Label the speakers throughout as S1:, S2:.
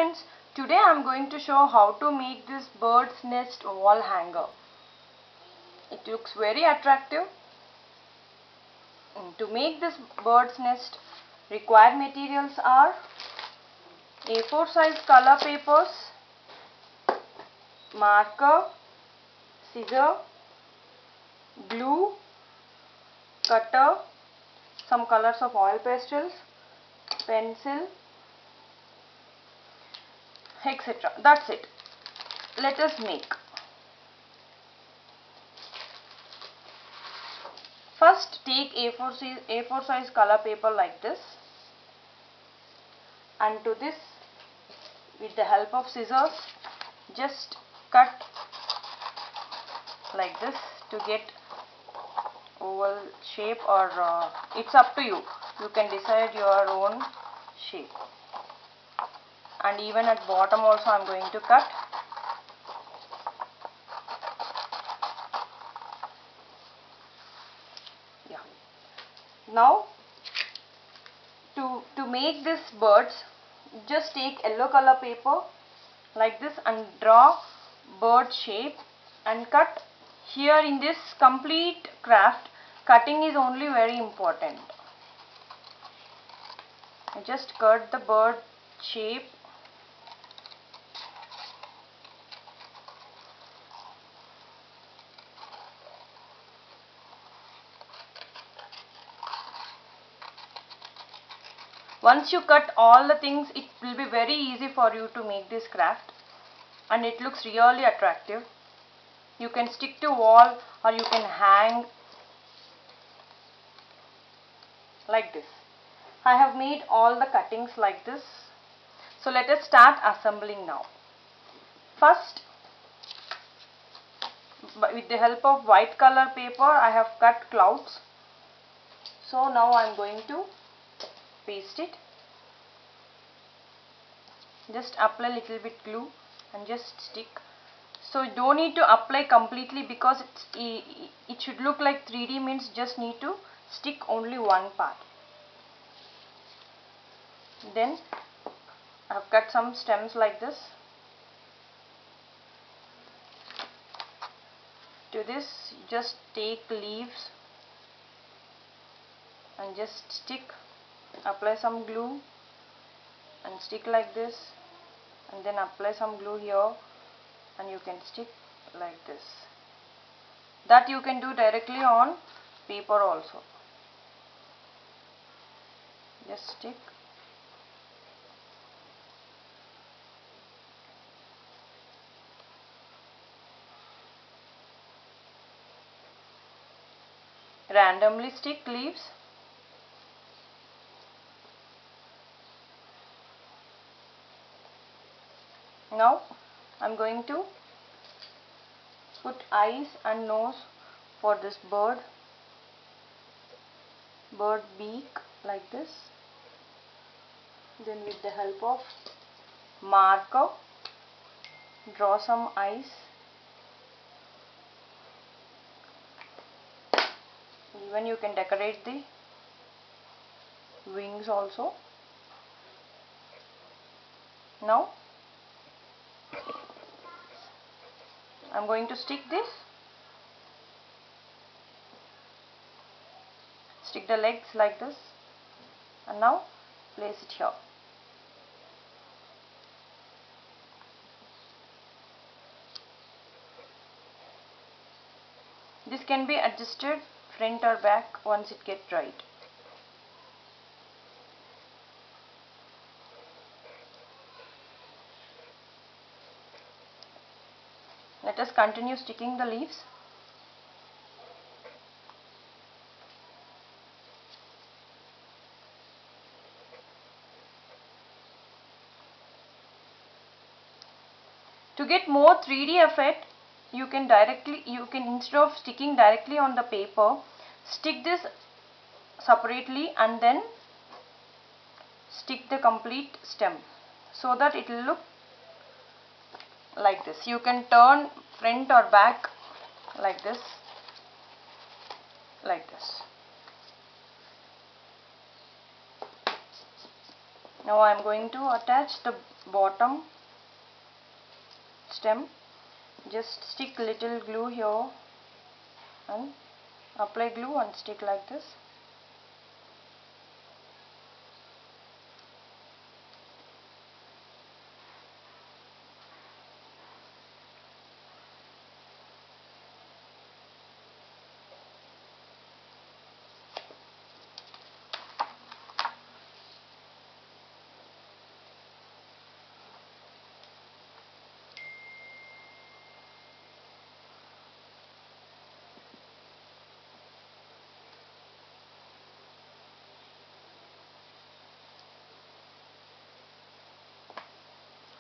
S1: friends, today I am going to show how to make this bird's nest wall hanger. It looks very attractive. To make this bird's nest, required materials are A4 size color papers, marker, scissor, glue, cutter, some colors of oil pastels, pencil, etc. That's it. Let us make. First, take A4 size color paper like this, and to this, with the help of scissors, just cut like this to get oval shape, or it's up to you. You can decide your own shape. And even at bottom also I am going to cut. Yeah. Now to make this birds, just take yellow color paper like this and draw bird shape and cut. Here in this complete craft, cutting is only very important. Just cut the bird shape. Once you cut all the things, it will be very easy for you to make this craft, and it looks really attractive. You can stick to wall or you can hang like this. I have made all the cuttings like this. So let us start assembling now. First, with the help of white color paper, I have cut clouds. So now I am going to paste it. Just apply little bit glue and just stick. So you don't need to apply completely, because it should look like 3D, means just need to stick only one part. Then I have cut some stems like this. To this, just take leaves and just stick. Apply some glue and stick like this, and then apply some glue here and you can stick like this. That you can do directly on paper also. Just stick. Randomly stick leaves. Now I am going to put eyes and nose for this bird beak like this. Then with the help of marker, draw some eyes. Even you can decorate the wings also. Now I am going to stick this. Stick the legs like this, and now place it here. This can be adjusted front or back once it gets right. Let us continue sticking the leaves. To get more 3D effect, you can instead of sticking directly on the paper, stick this separately and then stick the complete stem, so that it will look like this. You can turn front or back like this, like this. Now I am going to attach the bottom stem. Just stick little glue here and apply glue and stick like this.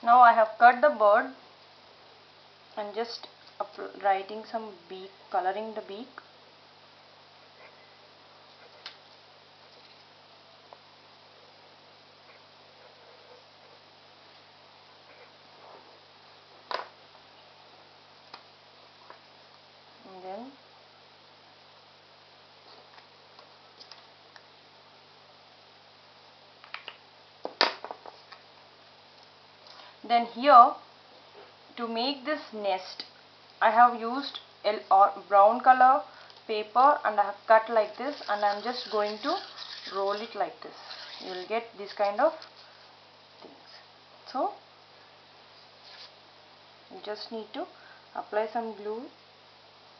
S1: Now I have cut the bird and just writing some beak, coloring the beak. And then here, to make this nest, I have used brown color paper and I have cut like this, and I am just going to roll it like this. You will get this kind of things. So you just need to apply some glue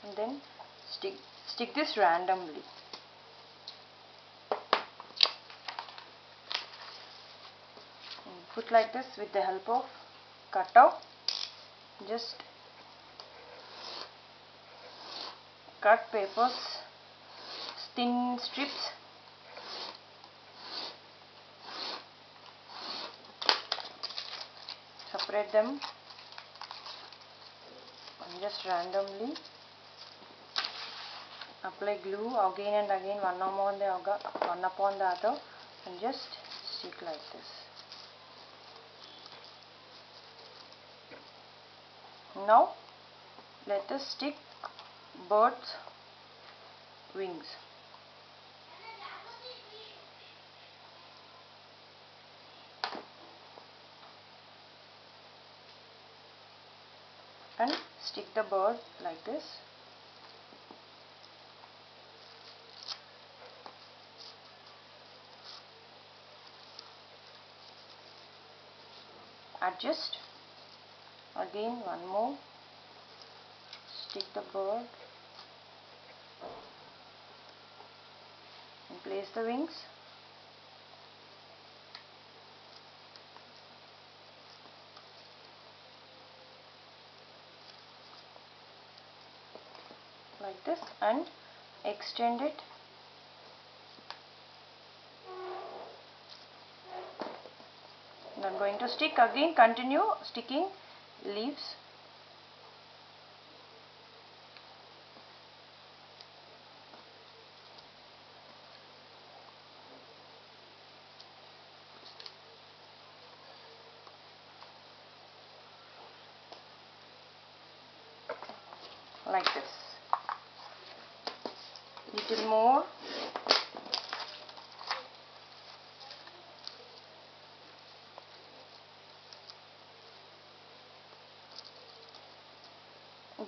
S1: and then stick this randomly. And put like this with the help of cutter. Just cut papers, thin strips. Separate them and just randomly apply glue again and again, one upon the other, and just stick like this. Now let us stick bird's wings. And stick the bird like this. Adjust again, one more, stick the bird and place the wings. Like this and extend it. And I'm going to stick again, continue sticking leaves. Like this. Little more.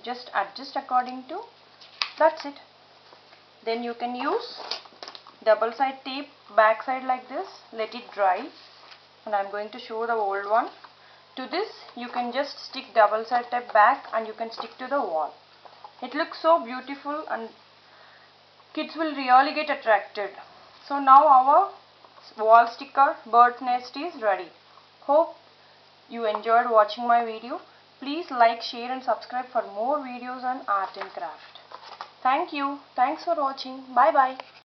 S1: Just adjust according to, that's it. Then you can use double side tape back side like this, let it dry, and I'm going to show the old one. To this you can just stick double side tape back and you can stick to the wall. It looks so beautiful and kids will really get attracted. So now our wall sticker bird nest is ready. Hope you enjoyed watching my video. Please like, share and subscribe for more videos on art and craft. Thank you. Thanks for watching. Bye bye.